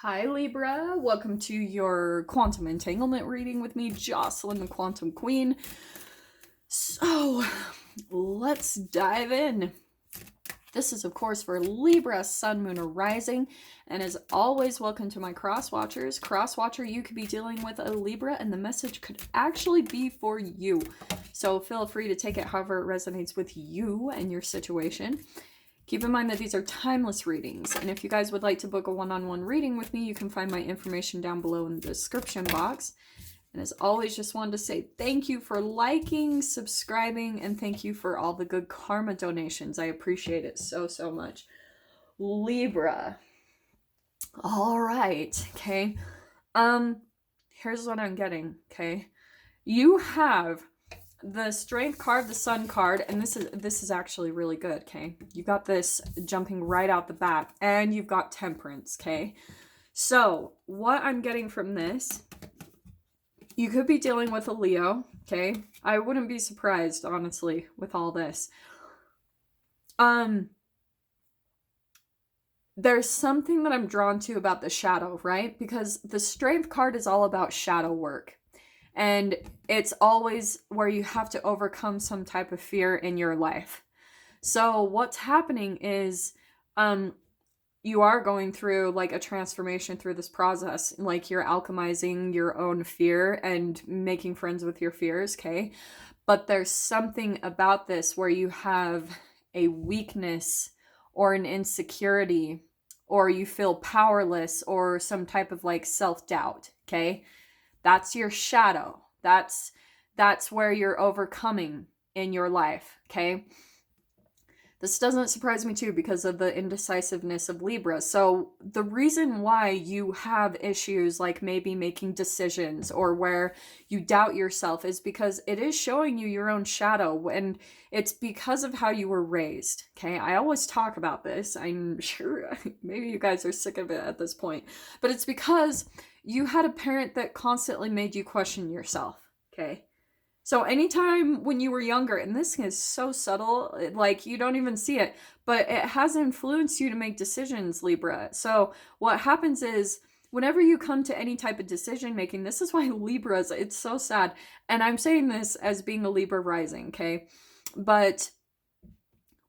Hi Libra, welcome to your quantum entanglement reading with me, Jocelyn the Quantum Queen. So, let's dive in. This is of course for Libra, Sun, Moon, or Rising, and as always, welcome to my cross watchers. Cross watcher, you could be dealing with a Libra and the message could actually be for you. So feel free to take it however it resonates with you and your situation. Keep in mind that these are timeless readings, and if you guys would like to book a one-on-one reading with me, you can find my information down below in the description box. And as always, just wanted to say thank you for liking, subscribing, and thank you for all the good karma donations. I appreciate it so, so much. Libra. All right, okay. Here's what I'm getting, okay. You have the Strength card, the Sun card, and this is actually really good, okay? You got this jumping right out the bat, and you've got Temperance, okay? So, what I'm getting from this, you could be dealing with a Leo, okay? I wouldn't be surprised, honestly, with all this. There's something that I'm drawn to about the shadow, right? Because the Strength card is all about shadow work. And it's always where you have to overcome some type of fear in your life. So what's happening is you are going through like a transformation through this process. Like you're alchemizing your own fear and making friends with your fears, okay? But there's something about this where you have a weakness or an insecurity, or you feel powerless, or some type of like self-doubt, okay? That's your shadow. That's where you're overcoming in your life, okay? This doesn't surprise me too because of the indecisiveness of Libra. So the reason why you have issues like maybe making decisions or where you doubt yourself is because it is showing you your own shadow, and it's because of how you were raised, okay? I always talk about this. I'm sure maybe you guys are sick of it at this point, but it's because you had a parent that constantly made you question yourself, okay? So anytime when you were younger, and this is so subtle, like you don't even see it, but it has influenced you to make decisions, Libra. So what happens is whenever you come to any type of decision making, this is why Libras, it's so sad. And I'm saying this as being a Libra rising, okay? But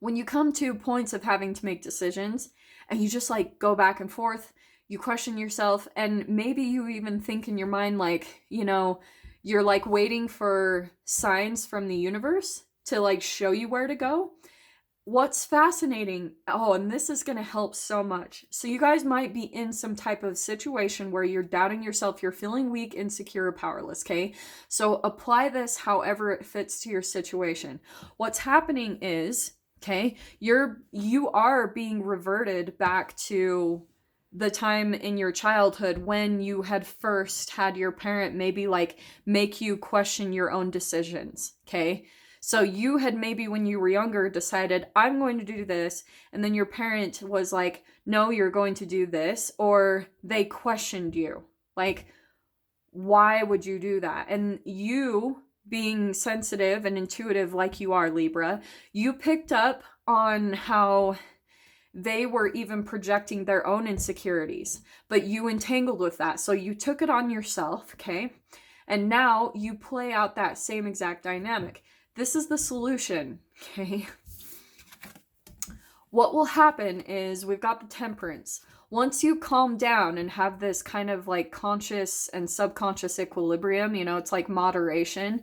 when you come to points of having to make decisions and you just like go back and forth, you question yourself, and maybe you even think in your mind like, you know, you're like waiting for signs from the universe to like show you where to go. What's fascinating, and this is going to help so much. So you guys might be in some type of situation where you're doubting yourself, you're feeling weak, insecure, powerless, okay? So apply this however it fits to your situation. What's happening is, okay, you are being reverted back to the time in your childhood when you had first had your parent maybe like make you question your own decisions, okay? So you had maybe when you were younger decided, I'm going to do this, and then your parent was like, no, you're going to do this, or they questioned you. Like, why would you do that? And you, being sensitive and intuitive like you are, Libra, you picked up on how they were even projecting their own insecurities, but you entangled with that. So you took it on yourself, okay? And now you play out that same exact dynamic. This is the solution, okay? What will happen is we've got the Temperance. Once you calm down and have this kind of like conscious and subconscious equilibrium, you know, it's like moderation,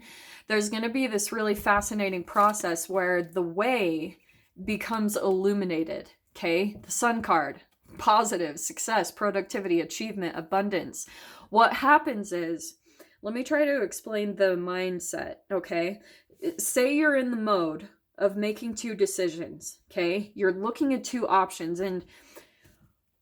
there's going to be this really fascinating process where the way becomes illuminated. Okay, the Sun card, positive, success, productivity, achievement, abundance. What happens is, let me try to explain the mindset, okay? Say you're in the mode of making two decisions, okay? You're looking at two options, and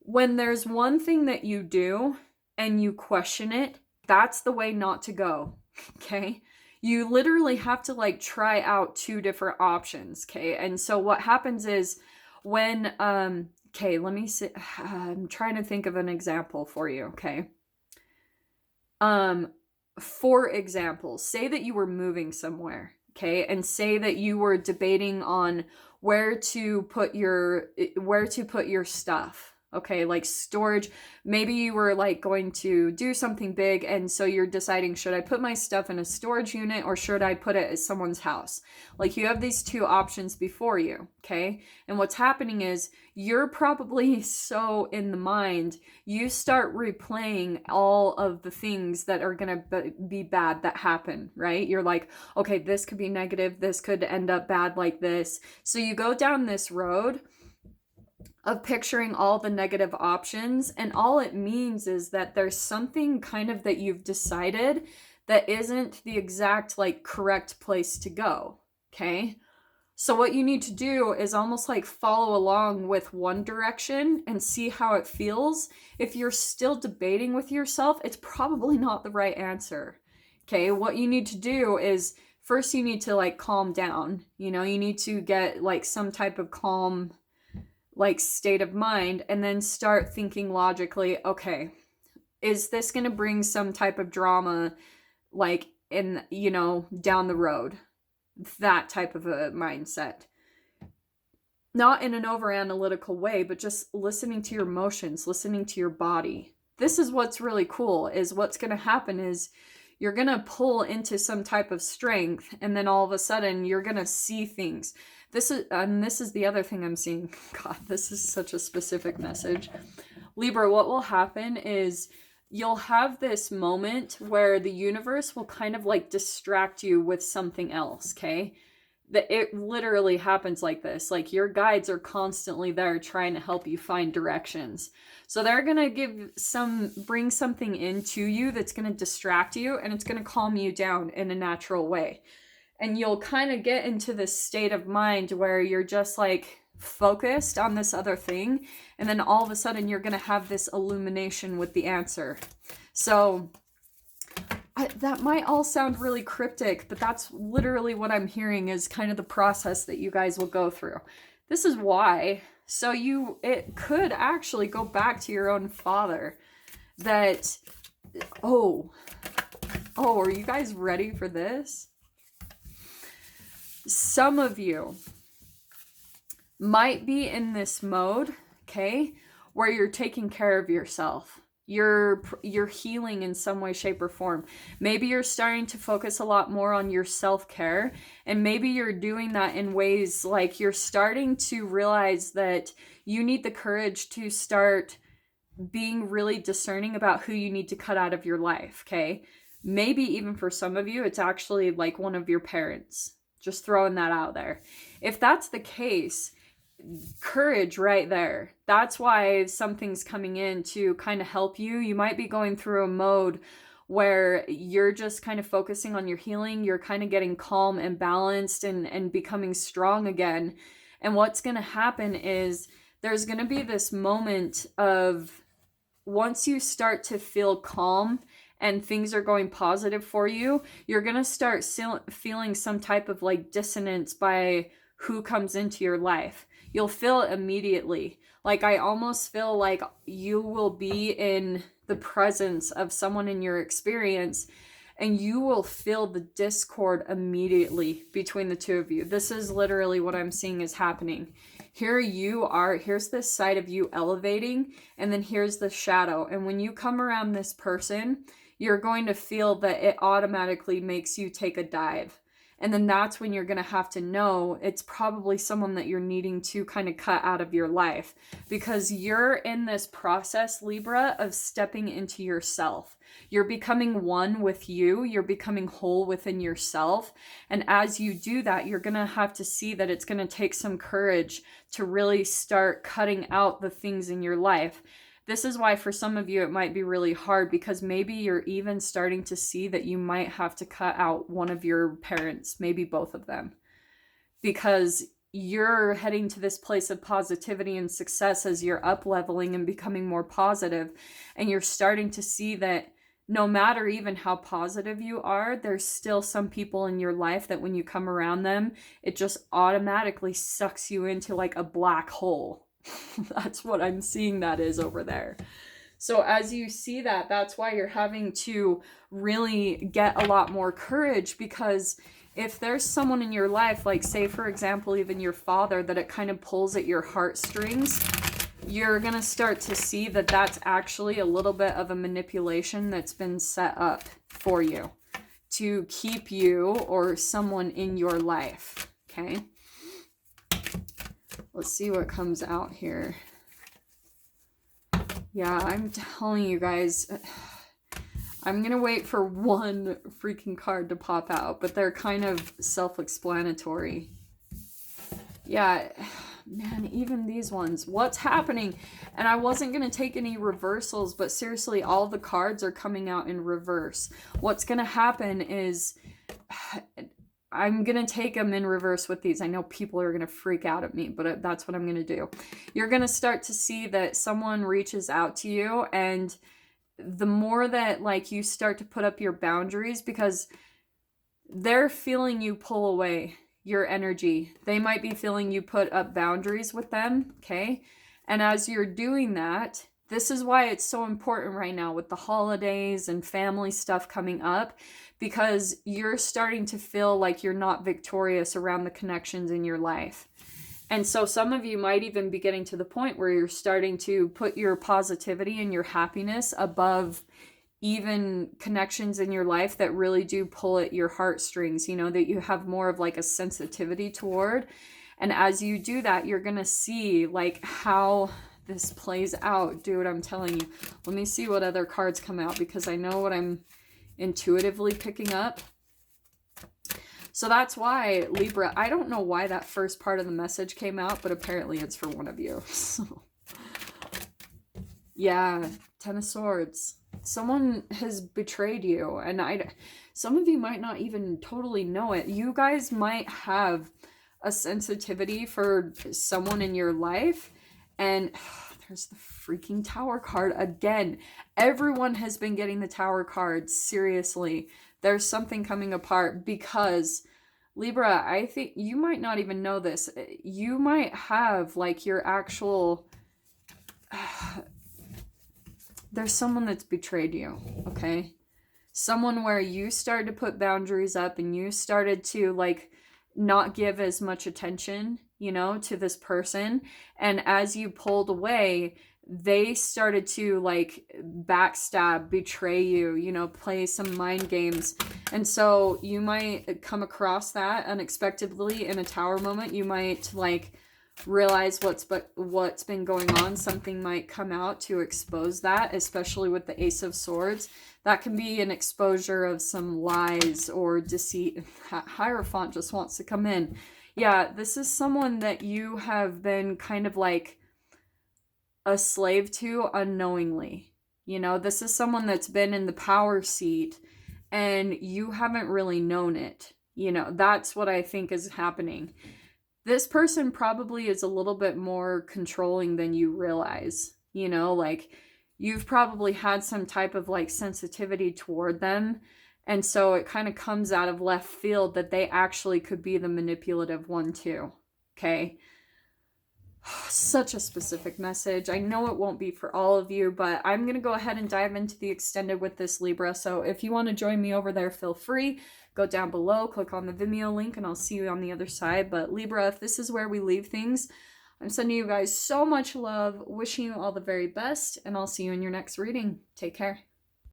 when there's one thing that you do and you question it, that's the way not to go, okay? You literally have to like try out two different options, okay? And so what happens is, when okay, let me see, I'm trying to think of an example for you, okay? For example, say that you were moving somewhere, okay? And say that you were debating on where to put your stuff, Okay, like storage. Maybe you were like going to do something big, and so you're deciding, should I put my stuff in a storage unit or should I put it at someone's house? Like, you have these two options before you, okay? And what's happening is you're probably so in the mind, you start replaying all of the things that are going to be bad that happen, right? You're like, okay, this could be negative, this could end up bad like this. So you go down this road of picturing all the negative options, and all it means is that there's something kind of that you've decided that isn't the exact like correct place to go, okay? So what you need to do is almost like follow along with one direction and see how it feels. If you're still debating with yourself, it's probably not the right answer, okay? What you need to do is first you need to like calm down, you know, you need to get like some type of calm like state of mind, and then start thinking logically, okay, is this going to bring some type of drama like in, you know, down the road? That type of a mindset. Not in an over analytical way, but just listening to your emotions, listening to your body. This is what's really cool, is what's going to happen is you're going to pull into some type of strength, and then all of a sudden you're going to see things. This is the other thing I'm seeing. God, this is such a specific message. Libra, what will happen is you'll have this moment where the universe will kind of like distract you with something else, okay? That it literally happens like this. Like, your guides are constantly there trying to help you find directions. So they're going to bring something into you that's going to distract you, and it's going to calm you down in a natural way. And you'll kind of get into this state of mind where you're just like focused on this other thing. And then all of a sudden you're going to have this illumination with the answer. So that might all sound really cryptic, but that's literally what I'm hearing is kind of the process that you guys will go through. This is why. So it could actually go back to your own father that, oh, are you guys ready for this? Some of you might be in this mode, okay, where you're taking care of yourself. You're healing in some way, shape, or form. Maybe you're starting to focus a lot more on your self-care, and maybe you're doing that in ways like you're starting to realize that you need the courage to start being really discerning about who you need to cut out of your life, okay? Maybe even for some of you, it's actually like one of your parents. Just throwing that out there. If that's the case, courage right there. That's why something's coming in to kind of help you. You might be going through a mode where you're just kind of focusing on your healing. You're kind of getting calm and balanced and becoming strong again. And what's going to happen is there's going to be this moment of, once you start to feel calm and things are going positive for you, you're going to start feeling some type of like dissonance by who comes into your life. You'll feel it immediately. Like, I almost feel like you will be in the presence of someone in your experience, and you will feel the discord immediately between the two of you. This is literally what I'm seeing is happening. Here you are, here's this side of you elevating, and then here's the shadow. And when you come around this person, you're going to feel that it automatically makes you take a dive. And then that's when you're going to have to know it's probably someone that you're needing to kind of cut out of your life, because you're in this process, Libra, of stepping into yourself. You're becoming one with you. You're becoming whole within yourself. And as you do that, you're going to have to see that it's going to take some courage to really start cutting out the things in your life. This is why for some of you it might be really hard, because maybe you're even starting to see that you might have to cut out one of your parents, maybe both of them, because you're heading to this place of positivity and success as you're up leveling and becoming more positive, and you're starting to see that no matter even how positive you are, there's still some people in your life that when you come around them, it just automatically sucks you into like a black hole. That's what I'm seeing that is over there. So as you see that, that's why you're having to really get a lot more courage, because if there's someone in your life, like say for example, even your father, that it kind of pulls at your heartstrings, you're going to start to see that that's actually a little bit of a manipulation that's been set up for you to keep you or someone in your life, okay? Let's see what comes out here. Yeah, I'm telling you guys, I'm going to wait for one freaking card to pop out, but they're kind of self-explanatory. Yeah, man, even these ones. What's happening? And I wasn't going to take any reversals, but seriously, all the cards are coming out in reverse. What's going to happen is I'm going to take them in reverse with these. I know people are going to freak out at me, but that's what I'm going to do. You're going to start to see that someone reaches out to you, and the more that like you start to put up your boundaries, because they're feeling you pull away your energy. They might be feeling you put up boundaries with them, okay? And as you're doing that, this is why it's so important right now with the holidays and family stuff coming up, because you're starting to feel like you're not victorious around the connections in your life. And so some of you might even be getting to the point where you're starting to put your positivity and your happiness above even connections in your life that really do pull at your heartstrings, you know, that you have more of like a sensitivity toward. And as you do that, you're going to see like how this plays out. Dude, I'm telling you. Let me see what other cards come out, because I know what I'm intuitively picking up. So that's why, Libra, I don't know why that first part of the message came out, but apparently it's for one of you. So, yeah, Ten of Swords. Someone has betrayed you, and some of you might not even totally know it. You guys might have a sensitivity for someone in your life, and there's the freaking Tower card again. Everyone has been getting the Tower card. Seriously, there's something coming apart, because Libra, I think you might not even know this. You might have like your actual there's someone that's betrayed you, okay? Someone where you started to put boundaries up and you started to like not give as much attention, you know, to this person. And as you pulled away, they started to like backstab, betray you, you know, play some mind games. And so you might come across that unexpectedly in a Tower moment. You might like realize what's been going on. Something might come out to expose that, especially with the Ace of Swords. That can be an exposure of some lies or deceit. Hierophant just wants to come in. Yeah, this is someone that you have been kind of like a slave to unknowingly. You know, this is someone that's been in the power seat and you haven't really known it. You know, that's what I think is happening. This person probably is a little bit more controlling than you realize, you know, like you've probably had some type of like sensitivity toward them. And so it kind of comes out of left field that they actually could be the manipulative one too. Okay. Such a specific message. I know it won't be for all of you, but I'm going to go ahead and dive into the extended with this, Libra. So if you want to join me over there, feel free. Go down below, click on the Vimeo link, and I'll see you on the other side. But Libra, if this is where we leave things, I'm sending you guys so much love, wishing you all the very best, and I'll see you in your next reading. Take care.